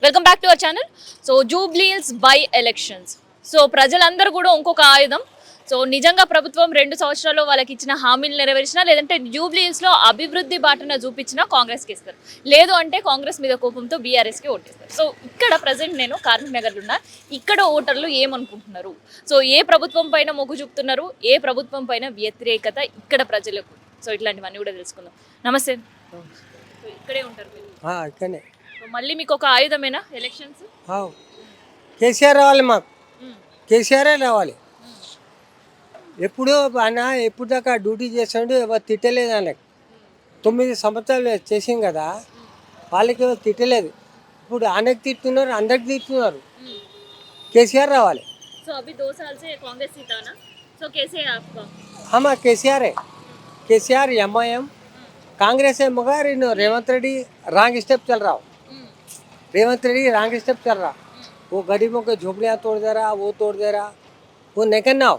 Welcome back to our channel. So Jubilee Hills by elections. So ప్రజలందరూ కూడా ఇంకొక ఆయుధం. సో నిజంగా ప్రభుత్వం 2 సంవత్సరాల్లో వాళ్ళకి ఇచ్చిన హామీలు నెరవేర్చినా, లేదంటే జూబ్లీహిల్స్లో అభివృద్ధి బాటన చూపించినా కాంగ్రెస్కి ఇస్తారు. లేదు అంటే కాంగ్రెస్ మీద కోపంతో బీఆర్ఎస్కి ఓటేస్తారు. సో ఇక్కడ ప్రజెంట్ నేను కార్మిక్ నగర్లో ఉన్నా. ఇక్కడ ఓటర్లు ఏమనుకుంటున్నారు, సో ఏ ప్రభుత్వం పైన మొగ్గు చూపుతున్నారు, ఏ ప్రభుత్వం పైన వ్యతిరేకత ఇక్కడ ప్రజలకు, సో ఇట్లాంటివన్నీ కూడా తెలుసుకుందాం. నమస్తే. సో ఇక్కడే ఉంటారు మీరు? ఇక్కడనే. సో మళ్ళీ మీకు ఒక ఆయుధమేనా ఎలక్షన్స్? కేసీఆర్ రావాలి, మాకు కేసీఆరే రావాలి. ఎప్పుడు ఆయన ఎప్పుడు దాకా డ్యూటీ చేసాడు, ఎవరు తిట్టలేదు. ఆయనకు 9 సంవత్సరాలు చేసింది కదా, వాళ్ళకి ఎవరు తిట్టలేదు. ఇప్పుడు ఆయనకు తిట్టున్నారు, అందరికి తిట్టున్నారు. కేసీఆర్ రావాలి. సో अभी 2 साल से कांग्रेस जीता ना, so कैसे है आपका? हम केसीआर है, केसीआर एमआईएम कांग्रेस है, मगर इन रेवंत रेड्डी रॉन्ग स्टेप चल रहा हो. रेवंत रेड्डी रॉन्ग स्टेप चल रहा. वो गरीबों के झोपड़ियाँ तोड़ दे रहा, वो तोड़ दे रहा, वो नहीं करना हो.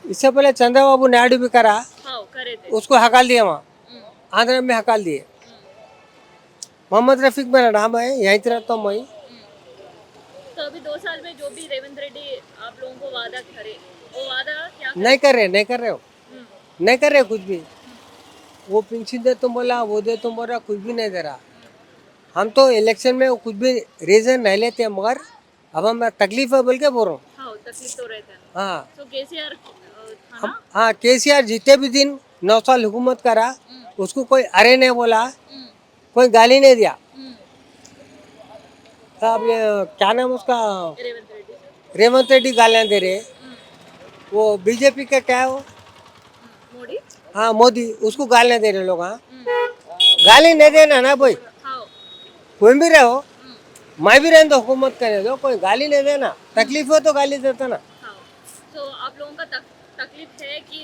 इससे पहले चंद्रबाबू नायडू भी करा, हाँ करे थे. उसको हकाल दिया वहाँ, आंध्र में हकाल दिए. मोहम्मद रफीक मेरा नाम है, यहीं से रहता हूँ मैं. तो अभी 2 साल में जो भी रेवंत रेड्डी आप लोगों को वादा करे, वो वादा क्या नहीं कर रहे हो, नहीं कर रहे कुछ भी. वो पेंशन दे तुम बोला, वो दे तुम बोला, कुछ भी नहीं दे रहा. हम तो इलेक्शन में कुछ भी रीजन नहीं लेते, मगर अब हम तकलीफ है बोल के बोल रहा हूँ. हाँ तकलीफ तो रहता है. हाँ तो केसीआर था ना? हाँ, केसीआर जितने भी दिन 9 साल हुकूमत करा, उसको कोई अरे नहीं बोला, कोई गाली नहीं दिया. अब ये क्या नाम उसका, रेवंत रेड्डी. रेवंत रेड्डी गालियाँ दे रहे. वो बीजेपी का क्या है वो, मोदी. हाँ मोदी, उसको गालियाँ दे रहे लोग. हाँ गाली नहीं देना ना भाई, हाँ. कोई भी रहो, मैं भी रहने दो, हुकूमत करने दो, कोई गाली नहीं देना. तकलीफ हो तो गाली देता ना. हाँ. तो आप लोगों का तकलीफ है कि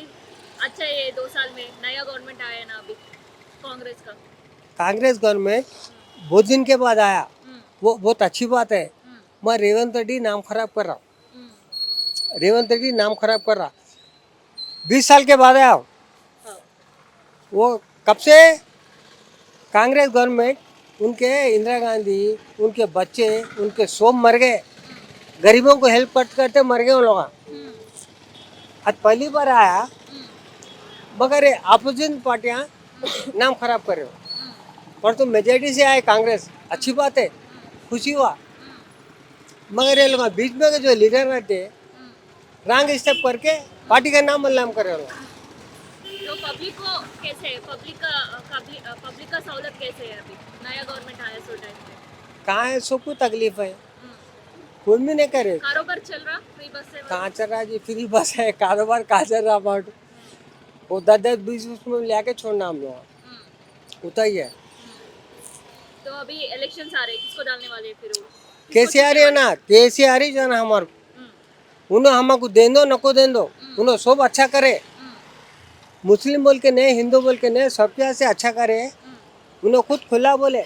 अच्छा ये 2 साल में नया गवर्नमेंट आया ना अभी कांग्रेस का? कांग्रेस गवर्नमेंट बहुत दिन के बाद आया, वो बहुत अच्छी बात है. मैं रेवंत रेड्डी नाम खराब कर रहा हूँ, रेवंत रेड्डी नाम खराब कर रहा. 20 साल के बाद आया. हाँ. वो कब से कांग्रेस गवर्नमेंट, उनके इंदिरा गांधी, उनके बच्चे, उनके सब मर गए. गरीबों को हेल्प करते मर गए उन लोग. आज पहली बार आया, मगर अपोजिशन पार्टियां नाम खराब कर रहे हो. पर तो मेजोरिटी से आए कांग्रेस, अच्छी बात है, खुशी हुआ. मगर ये लोग बीच में के जो लीडर रहते रॉन्ग स्टेप करके पार्टी का नाम बदनाम कर रहे हो. तो पब्लिक को कैसे, पब्लिक का सहूलत कैसे है अभी नया गवर्नमेंट आया सो टाइम पे? कहाँ है, सबको तकलीफ है, कोई भी नहीं करे. कारोबार चल रहा फ्री बस से? कहाँ चल रहा जी, फ्री बस है, कारोबार कहाँ चल रहा. अबाउट वो 10-20 उसमें लेके छोड़ना हम लोग, उतना ही है. तो अभी इलेक्शंस आ रहे हैं, किसको डालने वाले हैं फिर वो? केसीआर है ना, केसीआर ही जो ना हमारे, उन्होंने हमको दे दो, नको दे दो, उन्होंने सब अच्छा करे. मुस्लिम बोल के नहीं, हिंदू बोल के नहीं, सबके यहाँ से अच्छा करे. उन्होंने खुद खुला बोले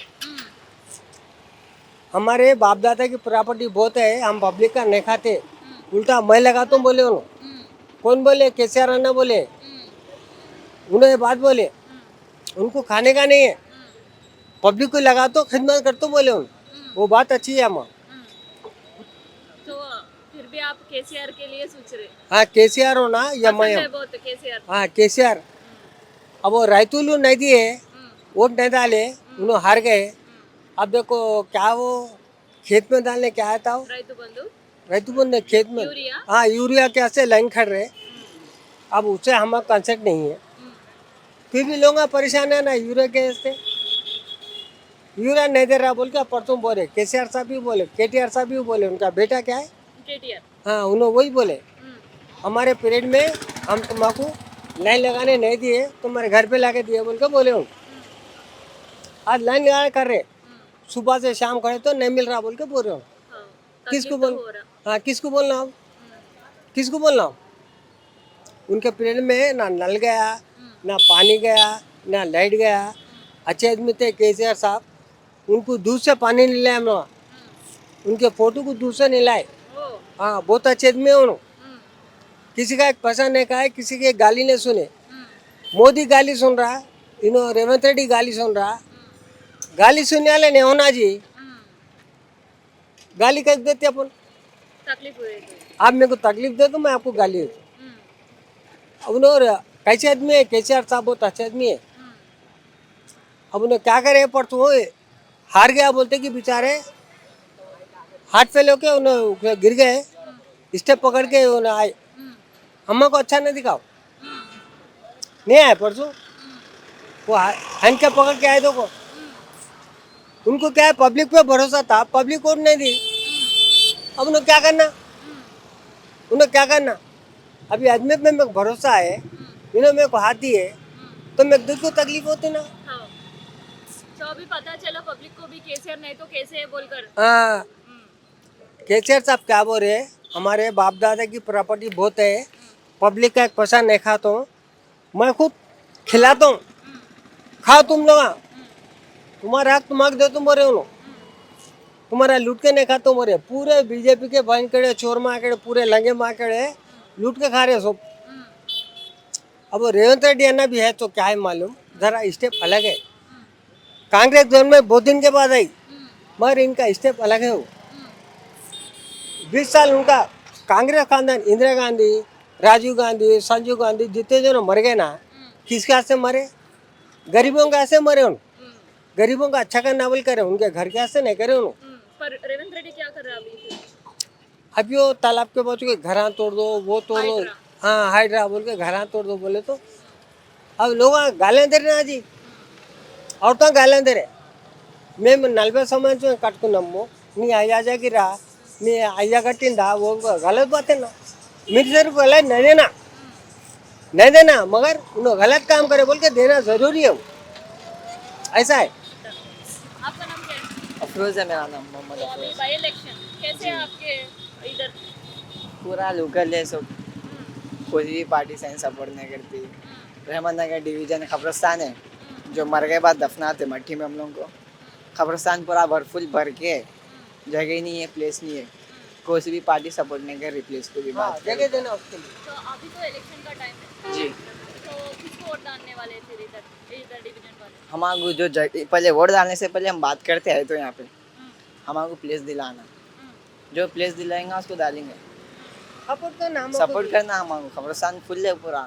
हमारे बाप दादा की प्रॉपर्टी बहुत है, हम पब्लिक का नहीं खाते. उल्टा मैं लगाता हूँ बोले उन्होंने. कौन बोले? केसीआर अन्ना बोले. उन्होंने बात बोले, उनको खाने का नहीं है, पब्लिक को लगा तो खिदमत कर तो बोले उन्होंने. वो बात अच्छी है. हम तो फिर भी आप केसीआर के लिए सोच रहे? हाँ केसीआर हो ना, या मैं बहुत केसीआर. हाँ केसीआर. अब वो रायतुलू नहीं दिए, वोट नहीं डाले, उन्होंने हार गए. अब देखो क्या वो खेत में डालने क्या आता हो, रैतु बंद खेत में. यूरिया? हाँ यूरिया क्या से लाइन खड़ रहे. अब उससे हमारा कंसेप्ट नहीं है, फिर भी लोग परेशान है ना यूरिया के से. यूरिया नहीं दे रहा बोल के परसों बोले, केसीआर साहब भी बोले, केटीआर साहब भी बोले. उनका बेटा क्या है, केटीआर. हाँ उन्होंने वही बोले, हमारे पीरियड में हम तुम्हारा लाइन लगाने नहीं दिए, तुम्हारे घर पे लाके दिए बोल के बोले उन. आज लाइन लगा कर रहे, सुबह से शाम खड़े तो नहीं मिल रहा बोल के बोल रहे हो. किसको बोल, हाँ किसको बोलना हो, किसको बोलना हो. उनके पीरियड में ना नल गया, ना पानी गया, ना लाइट गया. अच्छे आदमी थे केसीआर साहब, उनको दूध से पानी नहीं लाए हम लोग, उनके फोटो को दूध से नहीं लाए. हाँ बहुत अच्छे आदमी है उन्होंने. किसी का एक पैसा नहीं खाए, किसी की गाली नहीं सुने. मोदी गाली सुन रहा, इन्होंने रेवंत रेड्डी गाली सुन रहा. गाली सुनने वाले नहीं होना जी, गाली कैसे देते अपन? तकलीफ हुई तो आप मेरे को तकलीफ दे तो मैं आपको गाली देता हूँ। अब उन्होंने कैसे आदमी है, केसीआर साहब बहुत अच्छे आदमी है। अब उन्हें क्या करे, परसों वो हार गया बोलते कि बेचारे हार्ट फेल होके उन्हें गिर गए, स्टेप पकड़ के उन्हें आए, हमको अच्छा नहीं दिखाओ, नहीं आए परसों, वो हैंड के पकड़ के आए देखो। उनको क्या है, पब्लिक पे भरोसा था, पब्लिक वोट नहीं दी। अब उन्हें क्या करना, उन्हें क्या करना? अभी आदमी पे मेरे को भरोसा है, इन्होंने मेरे को हाथ दिए, तो मेरे दिल को तकलीफ होती ना। हाँ। तो अभी पता चला पब्लिक को भी केसीआर नहीं तो कैसे है बोलकर। हाँ, केसीआर साहब क्या बोल रहे हैं, हमारे बाप दादा की प्रॉपर्टी बहुत है, पब्लिक का एक पैसा नहीं खाता हूँ, मैं खुद खिलाता हूँ, खाओ तुम लोग, तुम्हारा हक तुम्हारे दे तुम बोरे हो, तुम्हारा लूट के नहीं खाता बोरे। पूरे बीजेपी के बहन कड़े चोर माँ कड़े पूरे लंगे माँ कड़े लूट के खा रहे सब। अब रेवंत रेड्डी अन्ना भी है तो क्या है मालूम, जरा स्टेप अलग है। कांग्रेस जोन में बहुत दिन के बाद आई, मगर इनका स्टेप अलग है। वो 20 साल उनका कांग्रेस खानदान, इंदिरा गांधी, राजीव गांधी, संजीव गांधी जितने जो मर गए ना, किसके हाथ से मरे? गरीबों के हाथ से मरे। उन गरीबों का अच्छा करना बोल करे, उनके घर के हाथ से नहीं करे उन्होंने। पर रेवंत रेड्डी क्या कर रहा है अभी? अभी वो तालाब के बच्चों के घर तोड़ दो, वो तोड़ दो, हाइड्रा। हाँ हाइड्रा बोल के घर तोड़ दो बोले तो अब लोग गालें दे रहे ना जी, और तो गालें दे रहे। మేము 40 సంవత్సరం కట్టుకున్నాము, నీ అయ్యాజాకి రా, నీ అయ్యా कटिंदा वो गलत बात है ना। मेरी तरफ गलत नहीं देना, मगर उन्होंने गलत काम करे बोल के देना जरूरी है, ऐसा है। आपका नाम क्या है? अफरोज है मेरा नाम, मोहम्मद तो अभी अफरोज। बाई इलेक्शन कैसे है आपके इधर? पूरा लोकल है सब, कोई भी पार्टी साइन सपोर्ट नहीं करती। रहमत नगर डिवीजन खबरस्तान है, जो मर गए बाद दफनाते मट्टी में हम लोग को। खबरस्तान पूरा भरफुल भर के है, जगह नहीं है, प्लेस नहीं है, कोई भी पार्टी सपोर्ट नहीं कर रही प्लेस को भी हाँ, बात जगह देना उसके लिए। तो अभी तो इलेक्शन का टाइम है, जी। तो किसको वोट डालने वाले फिर इधर इधर डिवीजन वाले? हमारे जो पहले वोट डालने से पहले हम बात करते हैं तो यहाँ पे हमारे प्लेस दिलाना, जो प्लेस दिलाएंगे उसको डालेंगे। सपोर्ट करना हमको सपोर्ट करना हमारे खबरस्तान फुल है पूरा,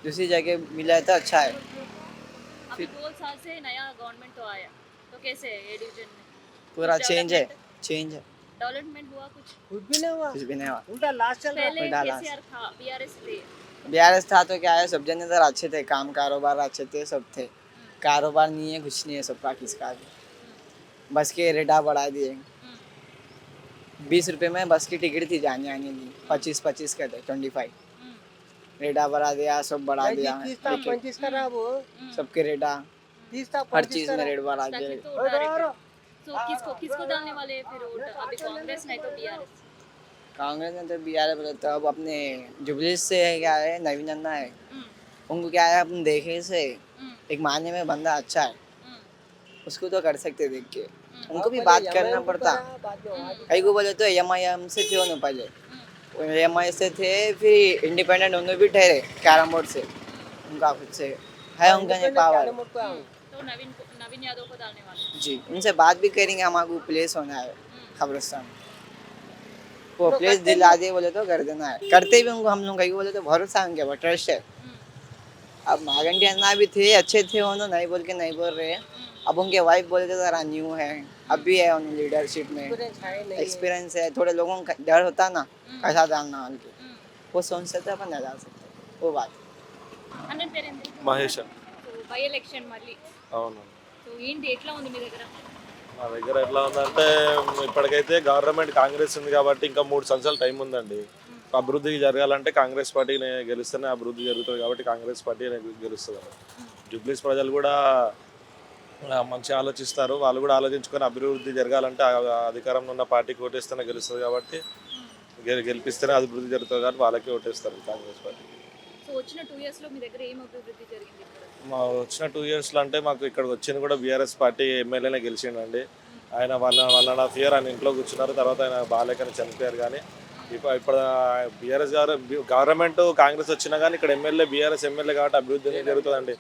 दूसरी जगह मिला है तो अच्छा है। अभी 2 साल से नया गवर्नमेंट तो आया, तो कैसे है ये डिवीजन में? पूरा कुछ चेंज है, डेवलपमेंट चेंज है, डेवलपमेंट हुआ कुछ? कुछ भी नहीं हुआ, कुछ भी नहीं हुआ। उल्टा लास्ट चल रहा है। पहले डाला। केसीआर था, बीआरएस थे। बीआरएस था तो क्या है, सब जन इधर अच्छे थे, काम कारोबार अच्छे थे, सब थे। कारोबार नहीं है, कुछ नहीं है, सबका किसका भी। बस के रेटा बढ़ा दिए, 20 रुपये में बस की टिकट थी जाने आने की, 25 का थे, 25 रेटा बढ़ा दिया, सब बढ़ा दिया, 30 था, 35 का रहा वो, सबके रेटा 30 था, हर 35 चीज का में रहा। रेट बढ़ा तकलीफ दिया। तो उठा रहे थे। तो किसको किसको डालने वाले हैं फिर वोट? अभी कांग्रेस नहीं तो बीआरएस। कांग्रेस ने तो बीआरएस बोला, तो अब अपने जुबली से क्या है, नवीन अन्ना है, उनको क्या है, अपन देखे से एक मानने में बंदा अच्छा है, उसको तो कर सकते देख के, उनको भी बात करना पड़ता। कई को बोले तो एमआईएम से थे उन्होंने पहले, एमआई से थे, फिर इंडिपेंडेंट उन्होंने भी ठहरे कैरम बोर्ड से, उनका खुद से है, उनका नहीं पावर। तो नवीन यादव को डालने वाले। जी, उनसे बात भी करेंगे, हमारे को प्लेस होना है खबरस्तान, वो प्लेस दिला दे बोले तो कर देना है, करते भी उनको हम लोग, कहीं बोले तो भरोसा है उनके ऊपर, ट्रस्ट है। अब मागंटी अन्ना भी थे, अच्छे थे, उन्होंने नहीं बोल के नहीं बोल रहे हैं। अब उनके वाइफ बोले तो ज़रा न्यू है, अब भी है उन लीडरशिप में एक्सपीरियंस है, थोड़े लोगों का डर होता ना कैसा डालना वाल के, वो सोच सकते अपन नहीं डाल सकते, वो बात। అన్న పేరేంటి? మహేష్ సో బై ఎలక్షన్ మళ్ళీ, అవును. సో ఏంటి ఎట్లా ఉంది మీ దగ్గర? మా దగ్గర ఎట్లా ఉందంటే ఇప్పటికైతే గవర్నమెంట్ కాంగ్రెస్ ఉంది కాబట్టి ఇంకా 3 సంవత్సరాల టైం ఉందండి. అభివృద్ధి జరగాలంటే కాంగ్రెస్ పార్టీని గెలిస్తేనే అభివృద్ధి జరుగుతుంది కాబట్టి కాంగ్రెస్ పార్టీ గెలుస్తుంది. జూబ్లీస్ ప్రజలు కూడా మంచిగా ఆలోచిస్తారు, వాళ్ళు కూడా ఆలోచించుకొని అభివృద్ధి జరగాలంటే అధికారంలో ఉన్న పార్టీకి ఓటేస్తేనే గెలుస్తుంది కాబట్టి గెలిపిస్తేనే అభివృద్ధి జరుగుతుంది కాబట్టి వాళ్ళకే ఓటేస్తారు కాంగ్రెస్ పార్టీ. సో వచ్చిన 2 ఇయర్స్ లో మీ దగ్గర ఏం అభివృద్ధి జరిగింది ఇక్కడ? మా వచ్చిన 2 ఇయర్స్లో అంటే మాకు ఇక్కడికి వచ్చింది కూడా బీఆర్ఎస్ పార్టీ ఎమ్మెల్యేనే గెలిచిండండి. ఆయన 1.5 ఇయర్ ఆయన ఇంట్లో కూర్చున్నారు, తర్వాత ఆయన బాలేకని చనిపోయారు. కానీ ఇప్పుడు బీఆర్ఎస్ గవర్నమెంట్ కాంగ్రెస్ వచ్చినా కానీ ఇక్కడ ఎమ్మెల్యే బీఆర్ఎస్ ఎమ్మెల్యే కాబట్టి అభివృద్ధి అనేది జరుగుతుందండి,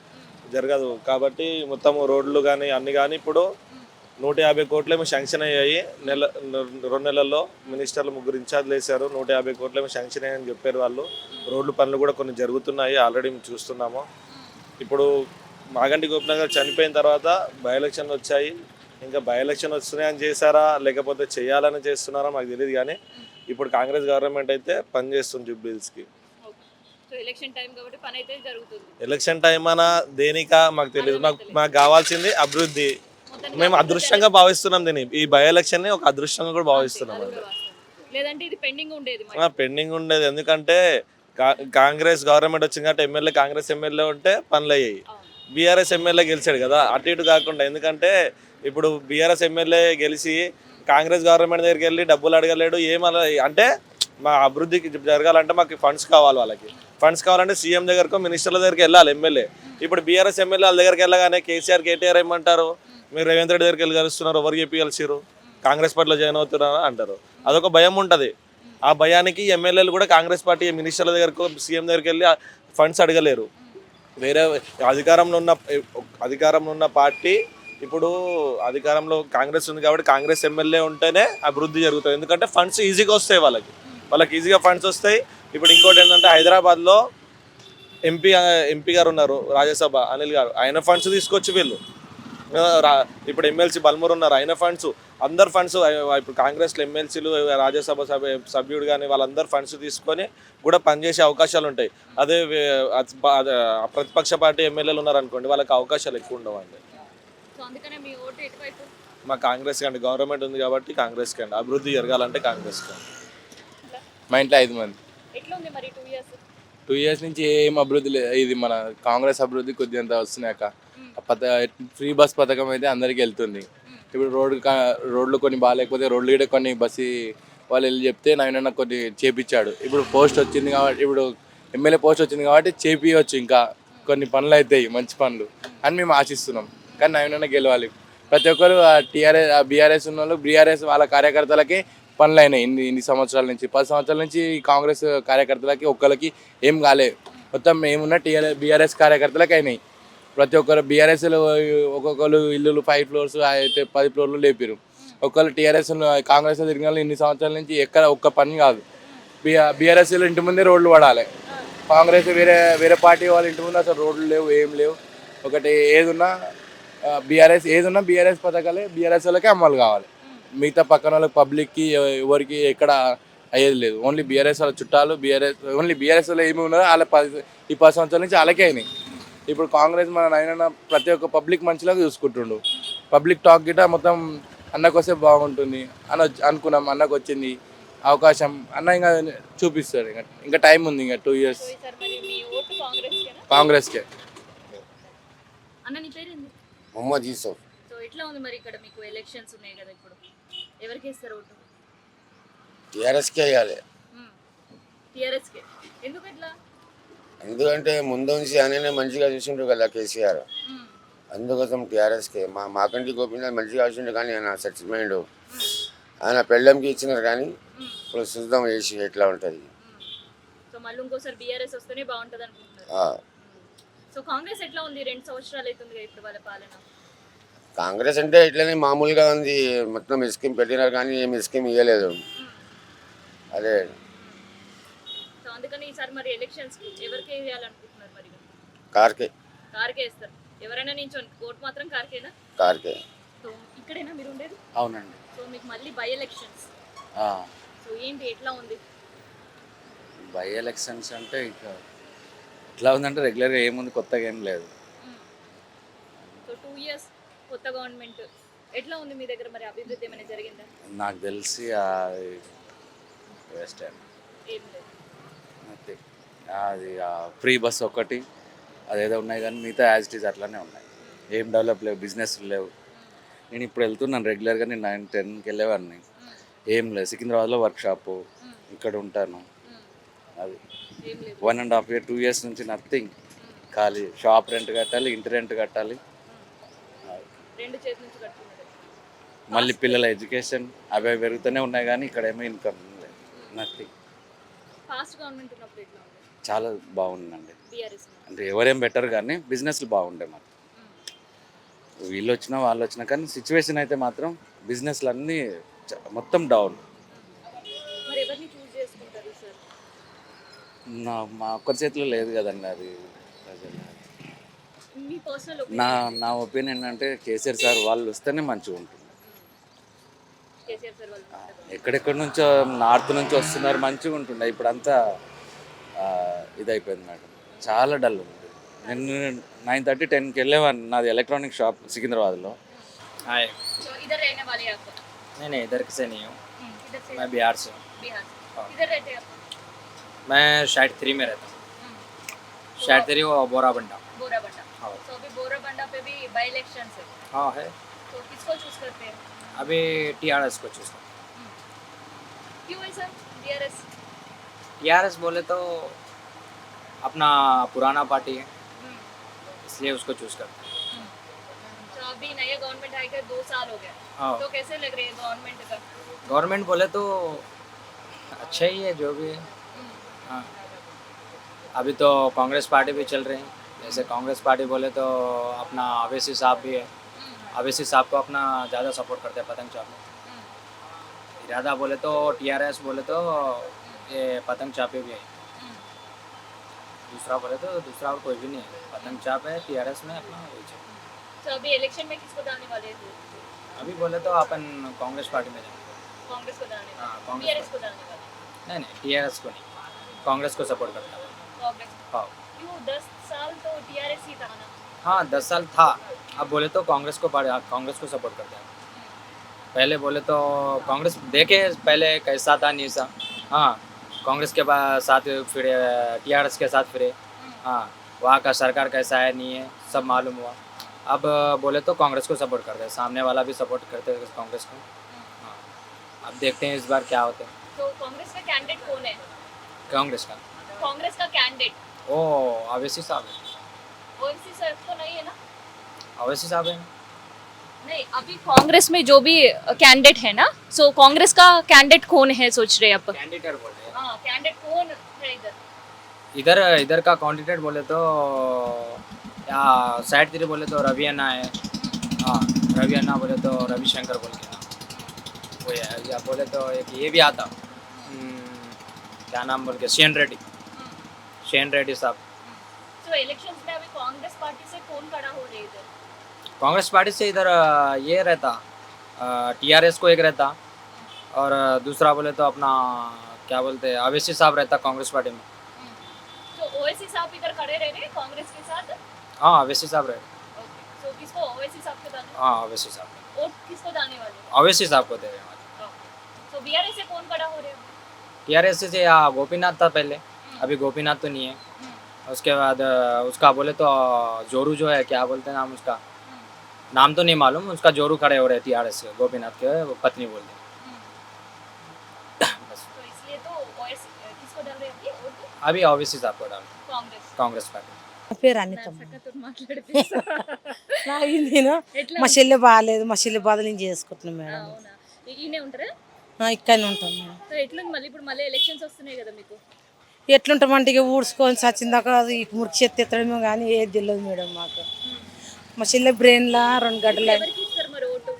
జరగదు. కాబట్టి మొత్తం రోడ్లు కానీ అన్ని కానీ ఇప్పుడు 150 కోట్లేమో శాంక్షన్ అయ్యాయి. 2 నెలల్లో మినిస్టర్లు 3 ఇన్ఛార్జ్లు వేశారు. 150 కోట్లేమో శాంక్షన్ అయ్యాయని చెప్పారు వాళ్ళు. రోడ్లు పనులు కూడా కొన్ని జరుగుతున్నాయి, ఆల్రెడీ మేము చూస్తున్నాము. ఇప్పుడు మాగంటి గోపినాథ్ గారు చనిపోయిన తర్వాత బై ఎలక్షన్లు వచ్చాయి. ఇంకా బై ఎలక్షన్ వస్తున్నాయని చేశారా లేకపోతే చేయాలని చేస్తున్నారా మాకు తెలియదు, కానీ ఇప్పుడు కాంగ్రెస్ గవర్నమెంట్ అయితే పనిచేస్తుంది జూబ్లీహిల్స్కి. సో ఎలక్షన్ టైం కాబట్టి పని అయితే జరుగుతుంది. ఎలక్షన్ టైం అనా దేనికా మాకు తెలియదు. మాకు కావాల్సింది అభివృద్ధి. మేము అదృష్టంగా భావిస్తున్నాం దీన్ని, ఈ బై ఎలక్షన్ని ఒక అదృష్టంగా కూడా భావిస్తున్నాం. లేదంటే ఇది పెండింగ్ ఉండేది. పెండింగ్ ఉండేది, ఎందుకంటే కాంగ్రెస్ గవర్నమెంట్ వచ్చింది కాబట్టి ఎమ్మెల్యే కాంగ్రెస్ ఎమ్మెల్యే ఉంటే పనులు అయ్యాయి. బీఆర్ఎస్ ఎమ్మెల్యే గెలిచాడు కదా, అటు ఇటు కాకుండా. ఎందుకంటే ఇప్పుడు బీఆర్ఎస్ ఎమ్మెల్యే గెలిచి కాంగ్రెస్ గవర్నమెంట్ దగ్గరికి వెళ్ళి డబ్బులు అడగలేడు ఏమలా. అంటే మా అభివృద్ధికి జరగాలంటే మాకు ఫండ్స్ కావాలి, వాళ్ళకి ఫండ్స్ కావాలంటే సీఎం దగ్గరకు మినిస్టర్ల దగ్గరికి వెళ్ళాలి ఎమ్మెల్యే. ఇప్పుడు బీఆర్ఎస్ ఎమ్మెల్యే వాళ్ళ దగ్గరికి వెళ్ళగానే కేసీఆర్ కేటీఆర్ ఏమంటారు, మీరు రేవంత్ రెడ్డి దగ్గరికి వెళ్ళి కలుస్తున్నారు, ఎవరు చెప్పి కలిసిరు, కాంగ్రెస్ పార్టీలో జాయిన్ అవుతున్నారు అంటారు. అదొక భయం ఉంటుంది. ఆ భయానికి ఎమ్మెల్యేలు కూడా కాంగ్రెస్ పార్టీ మినిస్టర్ల దగ్గరకు సీఎం దగ్గరికి వెళ్ళి ఫండ్స్ అడగలేరు. వేరే అధికారంలో ఉన్న పార్టీ ఇప్పుడు అధికారంలో కాంగ్రెస్ ఉంది కాబట్టి కాంగ్రెస్ ఎమ్మెల్యే ఉంటేనే అభివృద్ధి జరుగుతుంది. ఎందుకంటే ఫండ్స్ ఈజీగా వస్తాయి, వాళ్ళకి ఈజీగా ఫండ్స్ వస్తాయి. ఇప్పుడు ఇంకోటి ఏంటంటే హైదరాబాద్లో ఎంపీ గారు ఉన్నారు, రాజ్యసభ అనిల్ గారు, ఆయన ఫండ్స్ తీసుకొచ్చి వీళ్ళు. ఇప్పుడు ఎమ్మెల్సీ బల్మూర్ ఉన్నారు, ఆయన ఫండ్స్, అందరు ఫండ్స్. ఇప్పుడు కాంగ్రెస్లో ఎమ్మెల్సీలు రాజ్యసభ సభ్యుడు కానీ వాళ్ళందరూ ఫండ్స్ తీసుకొని కూడా పనిచేసే అవకాశాలు ఉంటాయి. అదే ప్రతిపక్ష పార్టీ ఎమ్మెల్యేలు ఉన్నారనుకోండి, వాళ్ళకి అవకాశాలు ఎక్కువ ఉండవండి. మా కాంగ్రెస్ కండి, గవర్నమెంట్ ఉంది కాబట్టి కాంగ్రెస్కి అండి, అభివృద్ధి జరగాలంటే కాంగ్రెస్కి అండి. మా ఇంట్లో 5 మంది. 2 ఇయర్స్ నుంచి ఏం అభివృద్ధి లేదు. ఇది మన కాంగ్రెస్ అభివృద్ధి కొద్దిగా వస్తున్నాక ఫ్రీ బస్ పథకం అయితే అందరికీ వెళ్తుంది. ఇప్పుడు రోడ్లు కొన్ని బాగాలేకపోతే రోడ్లు కూడా కొన్ని బస్సు వాళ్ళు వెళ్ళి చెప్తే నాయన కొన్ని చేపించాడు. ఇప్పుడు పోస్ట్ వచ్చింది కాబట్టి, ఇప్పుడు ఎమ్మెల్యే పోస్ట్ వచ్చింది కాబట్టి చేపించవచ్చు, ఇంకా కొన్ని పనులు అవుతాయి, మంచి పనులు అని మేము ఆశిస్తున్నాం. కానీ నాయన గెలవాలి. ప్రతి ఒక్కరు బీఆర్ఎస్ ఉన్న వాళ్ళు బీఆర్ఎస్ వాళ్ళ కార్యకర్తలకి పనులు అయినాయి. ఇన్ని సంవత్సరాల నుంచి 10 సంవత్సరాల నుంచి ఈ కాంగ్రెస్ కార్యకర్తలకి ఒక్కరికి ఏం కాలేదు. మొత్తం ఏమున్నా బీఆర్ఎస్ కార్యకర్తలకి అయినాయి. ప్రతి ఒక్కరు బీఆర్ఎస్లో ఒక్కొక్కరు ఇల్లులు 5 ఫ్లోర్స్ అయితే 10 ఫ్లోర్లు లేపారు. ఒకళ్ళు టీఆర్ఎస్ కాంగ్రెస్ తిరిగిన వాళ్ళు ఇన్ని సంవత్సరాల నుంచి ఎక్కడ ఒక్క పని కాదు. బీఆర్ఎస్లో ఇంటి ముందే రోడ్లు పడాలి. కాంగ్రెస్ వేరే పార్టీ వాళ్ళ ఇంటి ముందు అసలు రోడ్లు లేవు, ఏం లేవు. ఒకటి ఏదున్నా బీఆర్ఎస్ పథకాలే బీఆర్ఎస్ వాళ్ళకే అమలు కావాలి. మిగతా పక్కన వాళ్ళకి పబ్లిక్కి ఎవరికి ఎక్కడ అయ్యేది లేదు. ఓన్లీ బీఆర్ఎస్ వాళ్ళ చుట్టాలు ఓన్లీ బీఆర్ఎస్ వాళ్ళు ఏమి ఉన్నారో వాళ్ళ 10 సంవత్సరాల నుంచి వాళ్ళకే అయినాయి. ఇప్పుడు కాంగ్రెస్ మన నాయన ప్రతి ఒక్క పబ్లిక్ మంచిలాగా చూసుకుంటుండు. పబ్లిక్ టాక్ గిట్ట మొత్తం అన్నకు వస్తే బాగుంటుంది అనుకున్నాం. అన్నకు వచ్చింది అవకాశం, అన్న ఇంకా చూపిస్తాడు. ఇంకా టైం ఉంది, ఇంకా 2 ఇయర్స్ కాంగ్రెస్కే. మొహమ్మద్ యూసఫ్. సో ఎట్లా ఉంది మరి ఇక్కడ మీకు ఎలక్షన్స్ ఉన్నాయి కదా, ఇప్పుడు ఎవరికి ఇస్తారు ఓటు? టీఆర్ఎస్కే వేయాలి. టీఆర్ఎస్కే. ఎందుకు ఎట్లా? ఎందుకంటే ముందు నుంచి ఆయననే మంచిగా చూసిండ్రు కదా కేసీఆర్, అందుకోసం టీఆర్ఎస్కే. మాకంటి గోపినాథ్ మంచిగా చూసిండు కానీ ఆయన చచ్చిపోయిండు. ఆయన పెళ్ళంకి ఇచ్చినారు కానీ ఇప్పుడు చూద్దాం వేసి ఎట్లా ఉంటుంది. సో మళ్ళీ ఇంకోసారి బీఆర్ఎస్ వస్తేనే బాగుంటుంది అనుకుంటున్నారు. సో కాంగ్రెస్ ఎట్లా ఉంది? 2 సంవత్సరాలు అవుతుంది ఇప్పుడు వాళ్ళ పాలన. కాంగ్రెస్ అంటే ఇట్లనే మామూలుగా ఉంది, మొత్తం స్కీమ్ పెట్టినారు కానీ ఏమి స్కీమ్ ఇవ్వలేదు. అదే సో అందుకని ఈసారి మరి ఎలక్షన్స్ ఎవరికి వేయాలనుకుంటున్నారు? మరి కార్కే వేస్తారు. ఎవరైనా నించోని ఓటు మాత్రం కార్కేనా? కార్కే. సో ఇక్కడేనా మీరు ఉండేది? అవునండి. సో మీకు మళ్ళీ బై ఎలక్షన్స్. సో ఏంటి ఎట్లా ఉంది బై ఎలక్షన్స్? అంటే ఇక ఎట్లా ఉందంటే రెగ్యులర్గా ఏముంది, కొత్తగా ఏం లేదు. సో 2 ఇయర్స్ కొత్త గవర్నమెంట్ ఎట్లా ఉంది మీ దగ్గర? మరి అభివృద్ధి ఏమైనా జరిగిందా? నాకు తెలిసి వేస్ట్ ఏం లేదు. అది ఫ్రీ బస్ ఒకటి అదేదో ఉన్నాయి, కానీ మిగతా యాజ్ ఇట్ ఈజ్ అట్లానే ఉన్నాయి. ఏం డెవలప్ లేవు, బిజినెస్ లేవు. నేను ఇప్పుడు వెళ్తున్నాను రెగ్యులర్గా, నేను 9-10కి వెళ్ళేవాడిని. ఏం లేదు. సికింద్రాబాద్లో వర్క్ షాపు, ఇక్కడ ఉంటాను. అది 1.5 year 2 years నుంచి నథింగ్. ఖాళీ షాప్ రెంట్ కట్టాలి, ఇంటి రెంట్ కట్టాలి, మళ్ళీ పిల్లల ఎడ్యుకేషన్ అవి పెరుగుతూనే ఉన్నాయి. కానీ ఇక్కడ ఏమో ఇన్కమ్ లేదు, నథింగ్. చాలా బాగుందండి. అంటే ఎవరేం బెటర్ కానీ బిజినెస్లు బాగుండే మాకు. వీళ్ళు వచ్చినా వాళ్ళు వచ్చినా కానీ సిచ్యువేషన్ అయితే మాత్రం బిజినెస్లు అన్నీ మొత్తం డౌన్. మరి ఎవరిని చూస్ చేసుకుంటారు సార్? మా ఒక్కరి చేతిలో లేదు కదండి అది. ప్రజలు మీ పర్సనల్ నా ఒపీనియన్ అంటే కేసీఆర్ సార్ వాళ్ళు వస్తేనే మంచిగా ఉంటుంది. కేసీఆర్ సార్ వాళ్ళు ఎక్కడెక్కడి నుంచో నార్త్ నుంచి వస్తున్నారు, మంచిగా ఉంటుండే. ఇప్పుడు అంతా ఇదైపోయింది మేడం, చాలా డల్ ఉంది. నేను 9:30 10కి వెళ్ళేవాడిని, నాది ఎలక్ట్రానిక్ షాప్ సికింద్రాబాద్లో. हाय, సో ఇधर रहने वाले हैं आप? नहीं इधर से नहीं हूँ, इधर से? मैं बिहार से हूँ। बिहार से। हाँ। किधर रहते हैं आप? मैं शायद 3 में रहता हूँ, शायद 3 वो बोराबंडा। बोराबंडा। हाँ। तो अभी बोराबंडा पे भी बाई इलेक्शन है, हाँ है, तो किसको चूज करते हैं? अभी TRS को चूज करता क्यों है सर DRS? हूँ। TRS बोले तो अपना पुराना पार्टी है, इसलिए उसको चूज करते हैं। तो अभी नया गवर्नमेंट आएगा, 2 साल हो गया, हाँ, तो कैसे लग रही है गवर्नमेंट का? गवर्नमेंट बोले तो अच्छा ही है जो भी है। हाँ, अभी तो कांग्रेस पार्टी भी चल रही है, जैसे कांग्रेस पार्टी बोले तो अपना अवैसी साहब भी है, अवैसी साहब को अपना ज़्यादा सपोर्ट करते हैं पतंग चाप में। इरादा बोले तो TRS बोले तो ये पतंग चापे भी है, दूसरा बोले तो दूसरा और कोई भी नहीं है, पतंग चाप है TRS में अपना वही चल। तो अभी इलेक्शन में किसको डालने वाले हैं? अभी बोले तो अपन कांग्रेस पार्टी में जाएंगे। कांग्रेस को डालने हाँ, वाले, कांग्रेस DRS को डालने वाले? नहीं TRS को नहीं, कांग्रेस को सपोर्ट करता है। कांग्रेस। हाँ क्यों 10 साल तो DRS ही था ना? हाँ 10 साल था, अब बोले तो कांग्रेस को सपोर्ट करते हैं। पहले बोले तो कांग्रेस देखे पहले कैसा था नहीं सा, हाँ कांग्रेस के साथ फिरे, TRS के साथ फिरे, हाँ वहाँ का सरकार कैसा है नहीं है सब मालूम हुआ। अब बोले तो कांग्रेस को सपोर्ट करते हैं, सामने वाला भी सपोर्ट करते हैं कांग्रेस को। हाँ, अब देखते हैं इस बार क्या होते हैं। तो कांग्रेस का कैंडिडेट कौन है? कांग्रेस का कैंडिडेट ओ अवैसी साहब है, ओवैसी सर तो नहीं है ना? अवैसी साहब है। नहीं, अभी कांग्रेस में जो भी कैंडिडेट है ना, सो कांग्रेस का कैंडिडेट कौन है सोच रहे हैं आप? कैंडिडेट बोल रहे हैं हाँ, कैंडिडेट कौन है इधर? इधर का कैंडिडेट बोले तो या साइड 3 बोले तो रवि अन्ना है, हाँ रवि अन्ना बोले तो रविशंकर बोल के ना वो है, या बोले तो एक ये भी आता क्या नाम बोल के शेन रेड्डी साहब। तो इलेक्शंस में अभी कांग्रेस पार्टी से कौन खड़ा हो रहे हैं इधर? कांग्रेस पार्टी से इधर ये रहता TRS को एक रहता, और दूसरा बोले तो अपना क्या बोलते हैं अवैसी साहब रहता कांग्रेस पार्टी में। तो ओवैसी साहब इधर खड़े रह रहे हैं कांग्रेस के साथ? हाँ अवैसी साहब रहते, ओके, तो किसको ओवैसी साहब को डालने? हाँ अवैसी साहब, वोट किसको डालने वाले? अवैसी साहब को दे रहे हैं। तो BRS से कौन खड़ा हो रहे हैं? TRS से या गोपीनाथ था पहले, अभी गोपीनाथ तो नहीं है। उसके बाद उसका बोले तो जोरू जो है क्या बोलते हैं नाम उसका, नाम तो नहीं मालूम, उसका जोरू खड़े हो रहे TRS से, गोपीनाथ के वो पत्नी बोलते हैं। बस तो इसलिए तो ओवैसी किसको डाल रहे हैं अभी वोट? अभी अवैसी साहब को डाल कांग्रेस पार्टी। పేరు అనితమ్మ. మాట్లాడితే నాకు నేను ఎట్లా మా చెల్లె బాగాలేదు, మా చెల్లె బాధ నేను చేసుకుంటున్నాను మేడం. అవునా, ఈయనే ఉంటారా? ఇక్కడనే ఉంటాం మేడం. సో ఎట్లుంది మళ్ళీ ఇప్పుడు మళ్ళీ ఎలక్షన్స్ వస్తున్నాయి కదా మీకు? ఎట్లుంటామంటే ఇక ఊడ్చుకొని చచ్చిందాక ఈ మురికి చెత్త ఎత్తడమో కానీ ఏది తెలియదు మేడం మాకు. మా చెల్లె బ్రెయిన్లా 2 గడ్డలు ఎవరికి ఇస్తారు మరి ఓటు?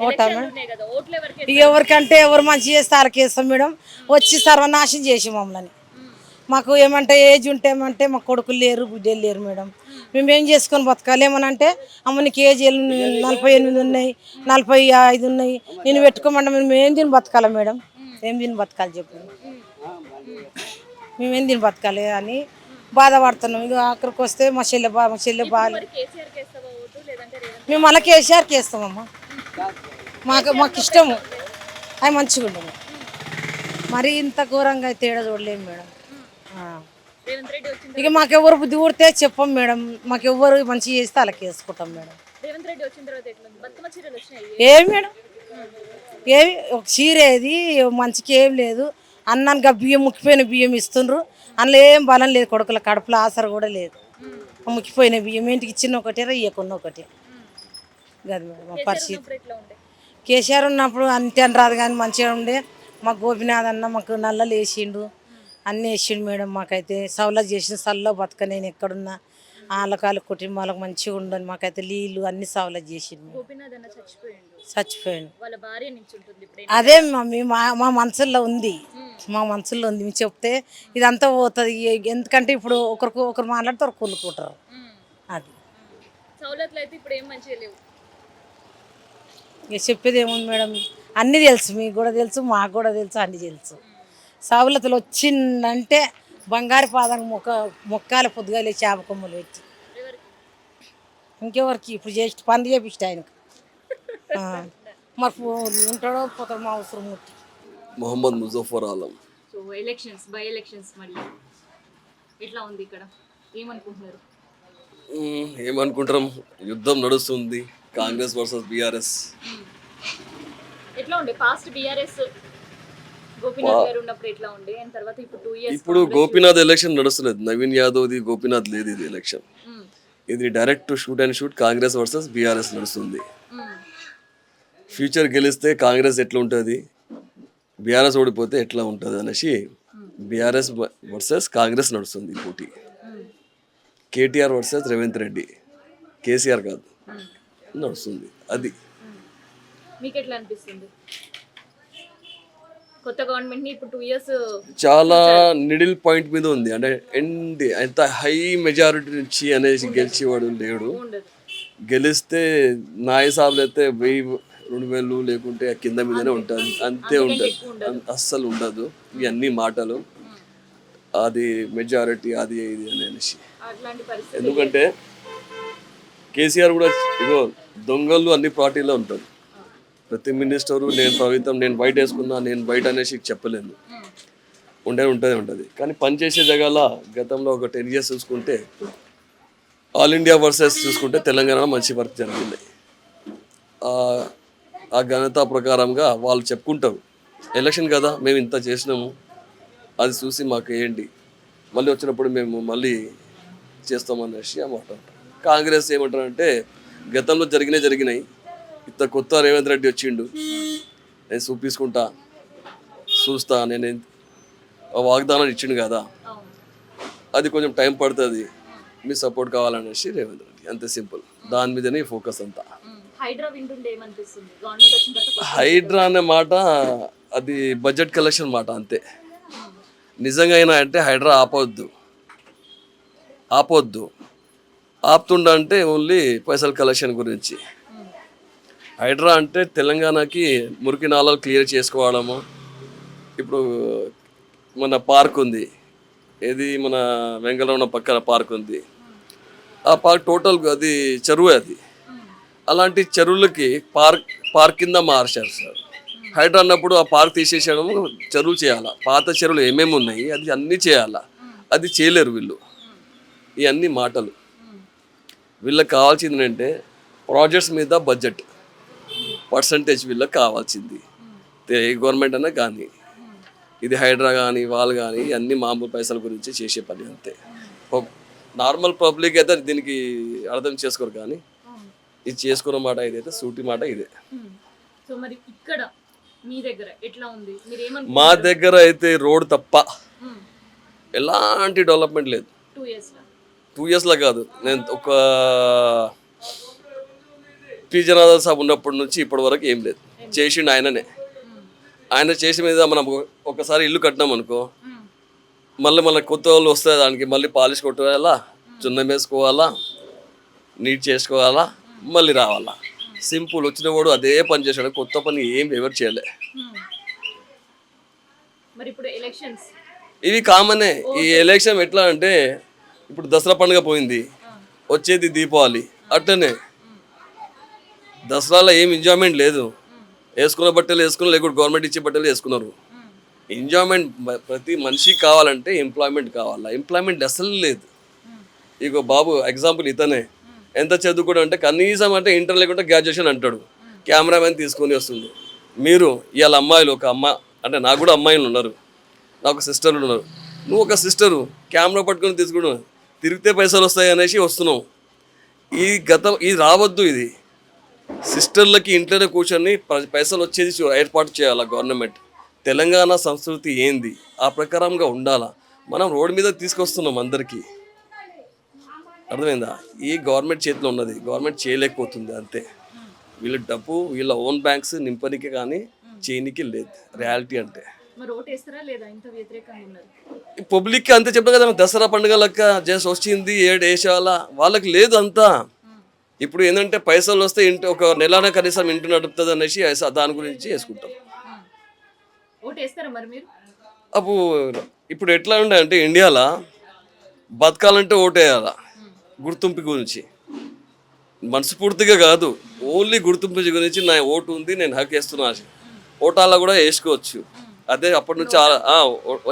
ఓటా ఎలక్షన్లు మేడం? ఉన్నాయి కదా, ఓట్లు ఎవరికి ఇక ఎవరికంటే ఎవరు మంచి చేస్తే వాళ్ళకి వేస్తాం మేడం. వచ్చి సర్వనాశం చేసి మమ్మల్ని. మాకు ఏమంటే ఏజ్ ఉంటే ఏమంటే మా కొడుకులు లేరు, బిడ్డలు లేరు మేడం. మేమేం చేసుకొని బతకాలి? ఏమనంటే అమ్మ నీకు ఏజ్ 48 ఉన్నాయి, 45 ఉన్నాయి, నేను పెట్టుకోమంటే మేము ఏం తిని బతకాలి మేడం? ఏం తిని బతకాలి చెప్పు? మేమేం తిని బతకాలి అని బాధపడుతున్నాం. ఇక ఆఖరికి వస్తే మా చెల్లె బాగా మరి కేసీఆర్ కి వేస్తావా ఓటు లేదంటే రేవంత్? మేము మళ్ళీ కేసీఆర్కి వేస్తామమ్మా. మాకు ఇష్టము, అవి మంచిగా ఉండము. మరి ఇంత ఘోరంగా అయితే తేడా చూడలేము మేడం. రేవంత్ రెడ్డి వచ్చిన ఇక మాకెవరు బుద్ధి ఊడితే చెప్పం మేడం. మాకెవ్వరు మంచిగా చేస్తే వాళ్ళకి వేసుకుంటాం మేడం. రేవంత్ రెడ్డి వచ్చిన తర్వాత ఎట్లుంది? బతుకమ్మ చీరలు వచ్చినాయి. ఏమి మేడం, ఏమి ఒక చీర ఏది మంచికి ఏం లేదు. అన్నానికి బియ్యం ముక్కిపోయిన బియ్యం ఇస్తుండ్రు, అందులో ఏం బలం లేదు. కొడుకుల కడుపులో ఆసర కూడా లేదు. ముక్కిపోయిన బియ్యం ఇంటికి ఇచ్చిన ఒకటే, ఇయ్యకున్న ఒకటే. కాదు మేడం మా పరిస్థితి. ఇప్పుడు ఎట్లా ఉండే? కేసీఆర్ ఉన్నప్పుడు అంతే అని రాదు కానీ మంచిగా ఉండే. మాకు గోపినాథ్ అన్న మాకు నల్లలు వేసిండు, అన్నీ వేసిండు మేడం. మాకైతే సౌలభ్యం చేసిన సల్లో బతక నేను ఎక్కడున్నా వాళ్ళకాళ్ళ కుటుంబాలకు మంచిగా ఉండని మాకైతే నీళ్ళు అన్ని సవలత్ చేసిండు గోపీనాథ్ అన్న చచ్చిపోయిండు, చచ్చిపోయాడు. వాళ్ళ భార్య నుంచి ఉంటుంది ఇప్పుడు. అదే మా మనసుల్లో ఉంది, మా మనసుల్లో ఉంది. మీరు చెప్తే ఇదంతా పోతుంది. ఎందుకంటే ఇప్పుడు ఒకరు మాట్లాడితే ఒకరు కొనుక్కుంటారు. అది సౌలతులు అయితే ఇప్పుడు ఏం మంచిగా లేవు. ఇక చెప్పేది ఏముంది మేడం, అన్నీ తెలుసు, మీకు కూడా తెలుసు, మాకు కూడా తెలుసు, అన్నీ తెలుసు. సవలతులు వచ్చిందంటే బంగారు పాదానికి మొక్కాల పొద్దుగాలే చేప కొమ్మలు పెట్టి. ఇంకెవరికి ఇప్పుడు చేసి పని చేపిస్తే ఆయనకు మరి ఉంటాడో పోతాడో మా అవసరం ముట్టి. Mohammad Muzaffar Alam. So elections, by elections మళ్ళీ ఎట్లా ఉంది ఇక్కడ, ఏమనుకుంటున్నారు? ఏమనుకుంటాం, యుద్ధం నడుస్తుంది, కాంగ్రెస్ వర్సెస్ బీఆర్ఎస్. ఎట్లా ఉండే పాస్ట్ బీఆర్ఎస్ గోపీనాథ్ గారు ఉన్నప్పుడు ఎట్లా ఉండే, అండ్ తర్వాత ఇప్పుడు 2 years ఇప్పుడు గోపీనాథ్ ఎలక్షన్ నడుస్తున్నది, నవీన్ యాదవ్ది గోపీనాథ్ లేదు ఇది ఎలక్షన్. ఇది direct shoot and shoot Congress versus BRS నడుస్తుంది. ఫ్యూచర్ గెలిస్తే కాంగ్రెస్ ఎట్లా ఉంటుంది, బీఆర్ఎస్ ఓడిపోతే ఎట్లా ఉంటుంది అనేసి బీఆర్ఎస్ వర్సెస్ కాంగ్రెస్ నడుస్తుంది పోటీ. కేటీఆర్ వర్సెస్ రేవంత్ రెడ్డి, కేసీఆర్ కాదు నడుస్తుంది. అది మీకు ఎట్లా అనిపిస్తుంది కొత్త గవర్నమెంట్ ని ఇప్పుడు 2 years? చాలా మిడిల్ పాయింట్ మీద ఉంది. అంటే ఎంత హై మెజారిటీ నుంచి అనేసి గెలిచేవాడు లేడు. గెలిస్తే నా హిసాబులు అయితే 1000-2000 లేకుంటే కింద మీదనే ఉంటుంది, అంతే ఉంటుంది, అస్సలు ఉండదు. ఇవన్నీ మాటలు, అది మెజారిటీ అది ఇది అనేసి. ఎందుకంటే కేసీఆర్ కూడా ఇగో దొంగలు అన్ని పార్టీలో ఉంటారు. ప్రతి మినిస్టరు నేను ప్రభుత్వం, నేను బయట వేసుకున్నా, నేను బయట అనేసి చెప్పలేను, ఉంటుంది. కానీ పనిచేసే జగాల గతంలో ఒక 10 years చూసుకుంటే ఆల్ ఇండియా వర్సెస్ చూసుకుంటే తెలంగాణలో మంచి వర్క్ జరిగింది. ఆ ఘనత ప్రకారంగా వాళ్ళు చెప్పుకుంటారు, ఎలక్షన్ కదా మేము ఇంత చేసినాము, అది చూసి మాకు ఏంటి, మళ్ళీ వచ్చినప్పుడు మేము మళ్ళీ చేస్తామనేసి ఆ మాట. కాంగ్రెస్ ఏమంటారంటే గతంలో జరిగినాయి, ఇంత కొత్త రేవంత్ రెడ్డి వచ్చిండు, నేను చూస్తా నేను వాగ్దానం ఇచ్చిండు కదా, అది కొంచెం టైం పడుతుంది, మీ సపోర్ట్ కావాలనేసి రేవంత్ రెడ్డి, అంతే సింపుల్. దాని మీదనే ఫోకస్ అంతా. హైడ్రా అనే మాట అది బడ్జెట్ కలెక్షన్ మాట అంతే. నిజంగా అయినా అంటే హైడ్రా ఆపొద్దు ఆపుతుండంటే ఓన్లీ పైసల కలెక్షన్ గురించి. హైడ్రా అంటే తెలంగాణకి మురికి నాళాలు క్లియర్ చేసుకోవడము. ఇప్పుడు మన పార్క్ ఉంది, ఏది మన వెంగళరావు పక్కన పార్క్ ఉంది, ఆ పార్క్ టోటల్ అది చెరువు, అది అలాంటి చెరువులకి పార్క్ కింద మార్చారు సార్. హైడ్రా అన్నప్పుడు ఆ పార్క్ తీసేసేయడం, చెరువులు చేయాలా, పాత చెరువులు ఏమేమి ఉన్నాయి అది అన్నీ చేయాలా, అది చేయలేరు వీళ్ళు. ఇవన్నీ మాటలు. వీళ్ళకి కావాల్సింది ఏంటంటే ప్రాజెక్ట్స్ మీద బడ్జెట్ పర్సంటేజ్ వీళ్ళకి కావాల్సింది. ఏ గవర్నమెంట్ అన్నా కానీ, ఇది హైడ్రా కానీ వాళ్ళు కానీ అన్ని మామూలు పైసల గురించి చేసే పని అంతే. నార్మల్ పబ్లిక్ అయితే దీనికి అర్థం చేసుకోరు, కానీ ఇది చేసుకున్న మాట ఇదైతే సూటి మాట ఇదే. మా దగ్గర అయితే రోడ్ తప్ప ఎలాంటి డెవలప్మెంట్ లేదు. 2 yearsలో కాదు, నేను ఒక పి జనార్దన్ సాబ్ ఉన్నప్పటి నుంచి ఇప్పటి వరకు ఏం లేదు. చేసిండు ఆయన చేసిన మీద మనం ఒకసారి ఇల్లు కట్టినాం అనుకో, మళ్ళీ కొత్త వాళ్ళు వస్తే దానికి మళ్ళీ పాలిష్ కొట్టుకోవాలా, చున్నం వేసుకోవాలా, నీట్ చేసుకోవాలా, మళ్ళీ రావాలా. సింపుల్. వచ్చిన వాడు అదే పని చేశాడు, కొత్త పని ఏం ఎవరు చేయలే. ఇవి కామనే. ఈ ఎలక్షన్ ఎట్లా అంటే ఇప్పుడు దసరా పండుగ పోయింది, వచ్చేది దీపావళి. అట్టనే దసరాలో ఏం ఎంజాయ్మెంట్ లేదు. వేసుకున్న బట్టలు వేసుకున్నారు, లేకపోతే గవర్నమెంట్ ఇచ్చే బట్టలు వేసుకున్నారు. ఎంజాయ్మెంట్ ప్రతి మనిషికి కావాలంటే ఎంప్లాయ్మెంట్ కావాలా, ఎంప్లాయ్మెంట్ అసలు లేదు. ఇగో బాబు ఎగ్జాంపుల్ ఇతనే ఎంత చదువుకోడు అంటే కనీసం అంటే ఇంటర్ లేకుంటే గ్రాడ్యుయేషన్ అంటాడు, కెమెరామెన్ తీసుకొని వస్తుంది. మీరు ఇవాళ అమ్మాయిలు, ఒక అంటే నాకు కూడా అమ్మాయిలు ఉన్నారు, నాకు సిస్టర్లు ఉన్నారు. నువ్వు ఒక సిస్టరు కెమెరా పట్టుకొని తీసుకుని తిరిగితే పైసలు వస్తాయి అనేసి వస్తున్నావు. ఇది రావద్దు. ఇది సిస్టర్లకి ఇంట్లోనే కూర్చొని పైసలు వచ్చేది ఏర్పాటు చేయాలా గవర్నమెంట్. తెలంగాణ సంస్కృతి ఏంది ఆ ప్రకారంగా ఉండాలా. మనం రోడ్డు మీద తీసుకొస్తున్నాం అందరికీ. అర్థమైందా? ఈ గవర్నమెంట్ చేతిలో ఉన్నది, గవర్నమెంట్ చేయలేకపోతుంది అంతే. వీళ్ళ డబ్బు వీళ్ళ ఓన్ బ్యాంక్స్ నింపనికి కానీ చేయనికి లేదు రియాలిటీ అంటే. మరి ఓటు వేస్తారా లేదా? ఇంత వ్యతిరేకంగా ఉన్నారు. పబ్లిక్కి అంతే చెప్పాను కదా, దసరా పండుగ లెక్క జస్ట్ వచ్చింది 7 వేసాల వాళ్ళకి లేదు అంతా. ఇప్పుడు ఏంటంటే పైసలు వస్తే ఇంటి ఒక నెలన కనీసం ఇంటి నడుపుతుంది అనేసి దాని గురించి వేసుకుంటాం. ఓటు వేస్తారా మరి మీరు? ఇప్పుడు ఎట్లా ఉండే అంటే ఇండియాలో బతకాలంటే ఓటు వేయాలా, గుర్తింపు గురించి, మనస్ఫూర్తిగా కాదు, ఓన్లీ గుర్తింపు గురించి నా ఓటు ఉంది నేను హక్కు వేస్తున్నా. ఓటాలా కూడా వేసుకోవచ్చు. అదే అప్పటి నుంచి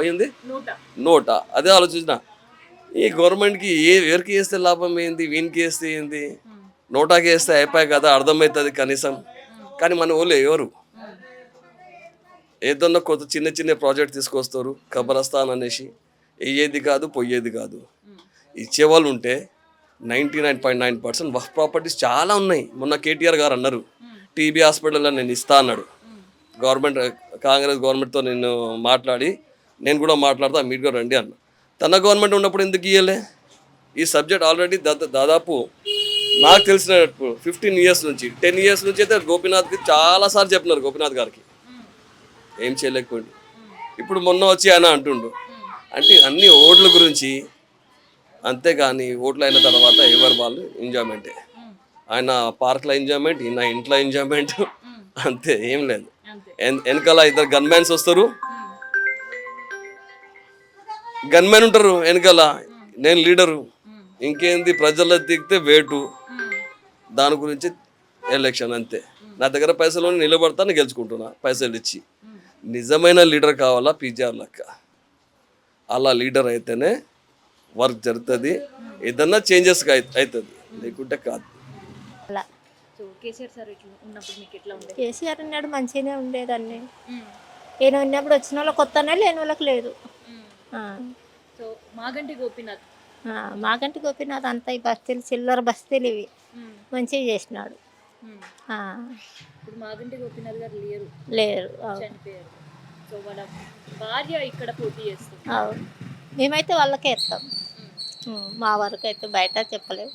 అయింది నోటా. అదే ఆలోచించిన ఈ గవర్నమెంట్కి ఎవరికి వేస్తే లాభం ఏంది, వీనికి వేస్తే ఏంది, నోటాకి వేస్తే అయిపోయాయి కదా అర్థమవుతుంది కనీసం. కానీ మన వాళ్ళు ఎవరు ఏదన్నా కొత్త చిన్న చిన్న ప్రాజెక్ట్ తీసుకొస్తారు ఖబరస్థాన్ అనేసి, వేయేది కాదు పోయేది కాదు. ఇచ్చేవాళ్ళు ఉంటే 99.9% వక్ఫ్ ప్రాపర్టీస్ చాలా ఉన్నాయి. మొన్న కేటీఆర్ గారు అన్నారు టీబీ హాస్పిటల్లో నేను ఇస్తా అన్నాడు. కాంగ్రెస్ గవర్నమెంట్తో నేను మాట్లాడి నేను కూడా మాట్లాడతా, మీరు కూడా రండి అన్న. తన గవర్నమెంట్ ఉన్నప్పుడు ఎందుకు ఇవ్వలే? ఈ సబ్జెక్ట్ ఆల్రెడీ దాదాపు నాకు తెలిసిన 15 years నుంచి 10 years నుంచి అయితే గోపీనాథ్కి చాలాసార్లు చెప్పినారు. గోపీనాథ్ గారికి ఏం చేయలేకపోయింది. ఇప్పుడు మొన్న వచ్చి ఆయన అంటుండు అంటే అన్ని ఓట్ల గురించి, అంతేగాని ఓట్లు అయిన తర్వాత ఎవరు వాళ్ళు ఎంజాయ్మెంటే. ఆయన పార్క్లో ఎంజాయ్మెంట్, ఈయన ఇంట్లో ఎంజాయ్మెంట్, అంతే, ఏం లేదు. వెనకాల 2 గన్మ్యాన్స్ వస్తారు, గన్మ్యాన్ ఉంటారు వెనకాల, నేను లీడరు, ఇంకేంది ప్రజల్లో దిగితే వేటు, దాని గురించి ఎలక్షన్ అంతే. నా దగ్గర పైసలు నిలబడతాను గెలుచుకుంటున్నా పైసలు ఇచ్చి. నిజమైన లీడర్ కావాలా పీజీఆర్ లెక్క, అలా లీడర్ అయితేనే వర్క్ జరుగుతుంది, ఏదన్నా చేంజెస్ అవుతుంది, లేకుంటే కాదు. కేసీఆర్ ఉన్నాడు మంచిగానే ఉండేదాన్ని. ఈయన ఉన్నప్పుడు వచ్చిన వాళ్ళకి కొత్తనే, లేని వాళ్ళకి లేదు. మాగంటి గోపీనాథ్ అంతా ఈ బస్తీలు చిల్లర బస్తీలు ఇవి మంచిగా చేసినాడు. మాగంటి గోపీనాథ్ గారు లేరు. సో వాళ్ళ భార్య ఇక్కడ పోటీ చేస్తుంది. మేమైతే వాళ్ళకే ఇస్తాం, మా వరకు అయితే బయట చెప్పలేము.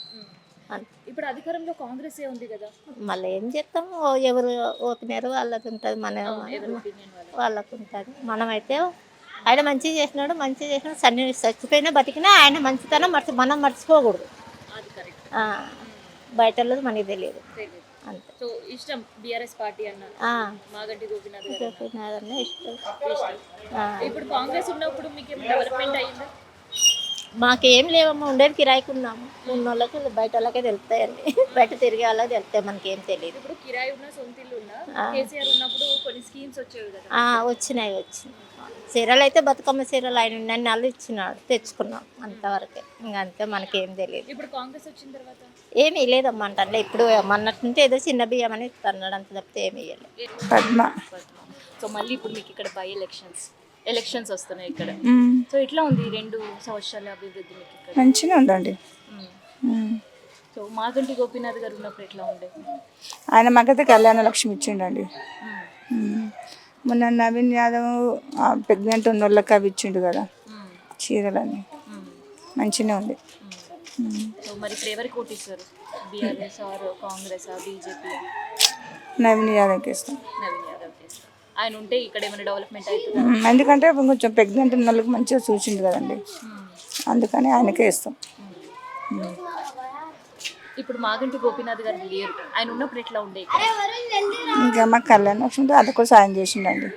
ఇప్పుడు అధికారంలో కాంగ్రెస్ ఉంది కదా, మళ్ళీ ఏం చేస్తాము, ఎవరు ఓపెనర్ వాళ్ళకి ఉంటుంది, మన వాళ్ళకు ఉంటుంది. మనమైతే ఆయన మంచిగా చేసినాడు సన్ని చచ్చిపోయినా బతికినా ఆయన మంచితనం మనం మర్చిపోకూడదు. బయట మనకి తెలియదు అంతే. సో ఇష్టం బీఆర్ఎస్ పార్టీ అన్న మాగంటి గోపీనాథ్ అన్న ఇష్టం. ఇప్పుడు కాంగ్రెస్ ఉన్నప్పుడు మీకు డెవలప్మెంట్ అయిందా? మాకేం లేవమ్మా, ఉండేది కిరాయికి ఉన్నాము. ఉన్న వాళ్ళకి బయట వాళ్ళకే తెలుస్తాయండి, బయట తిరిగే వాళ్ళకి తెలుస్తాయి, మనకేం తెలియదు. ఇప్పుడు కిరాయి ఉన్న సొంత ఇల్లు ఉన్నా కేసీఆర్ ఉన్నప్పుడు కొన్ని స్కీమ్స్ వచ్చేవి కదా. వచ్చినాయి. చీరలు అయితే బతుకమ్మ చీరలు ఆయన నన్ను వాళ్ళు ఇచ్చినాడు, తెచ్చుకున్నాం అంతవరకే, ఇంకంతే, మనకేం తెలియదు. ఇప్పుడు కాంగ్రెస్ వచ్చిన తర్వాత ఏమీ లేదమ్మా అంటే ఇప్పుడు మొన్నట్టుంటే ఏదో చిన్న బియ్యం అని ఇస్తున్నాడు, అంత తప్పితే ఏమి ఇవ్వలేదు. పద్మ. సో మళ్ళీ ఇప్పుడు మీకు ఇక్కడ బై ఎలక్షన్స్ వస్తున్నాయి ఇక్కడ. సో ఎట్లా ఉంది 2 సంవత్సరాల అభివృద్ధి మీకు ఇక్కడ? మంచిగా ఉందండి. సో మాగంటి గోపీనాథ్ గారు ఉన్నప్పుడు ఎట్లా ఉండే? ఆయన మాకైతే కళ్యాణ లక్ష్మి ఇచ్చిండండి. మొన్న నవీన్ యాదవ్ ప్రెగ్నెంట్ ఉన్న వాళ్ళకి అవి ఇచ్చిండు కదా చీరలని, మంచిగానే ఉంది. సో మరి ఇప్పుడు ఎవరికి ఓటు ఇస్తారు? BRS or Congress BJP? Naveen యాదవ్కి ఇస్తాం. నవీన్ యాదవ్కి ఇస్తాం. ఆయన ఉంటే ఇక్కడ ఏమైనా డెవలప్మెంట్ అవుతుంది? ఎందుకంటే కొంచెం ప్రెగ్నెంట్ ఉన్న వాళ్ళకి మంచిగా చూసిండు కదండి, అందుకని ఆయనకే ఇస్తాం. ఇప్పుడు మాగంటి గోపీనాథ్ గారు లేరు, ఆయన ఉన్నప్పుడు ఎట్లా ఉండే? ఇంకా మాకు కళ్యాణ లక్ష్మి అది కూడా సాయం చేసిండండి.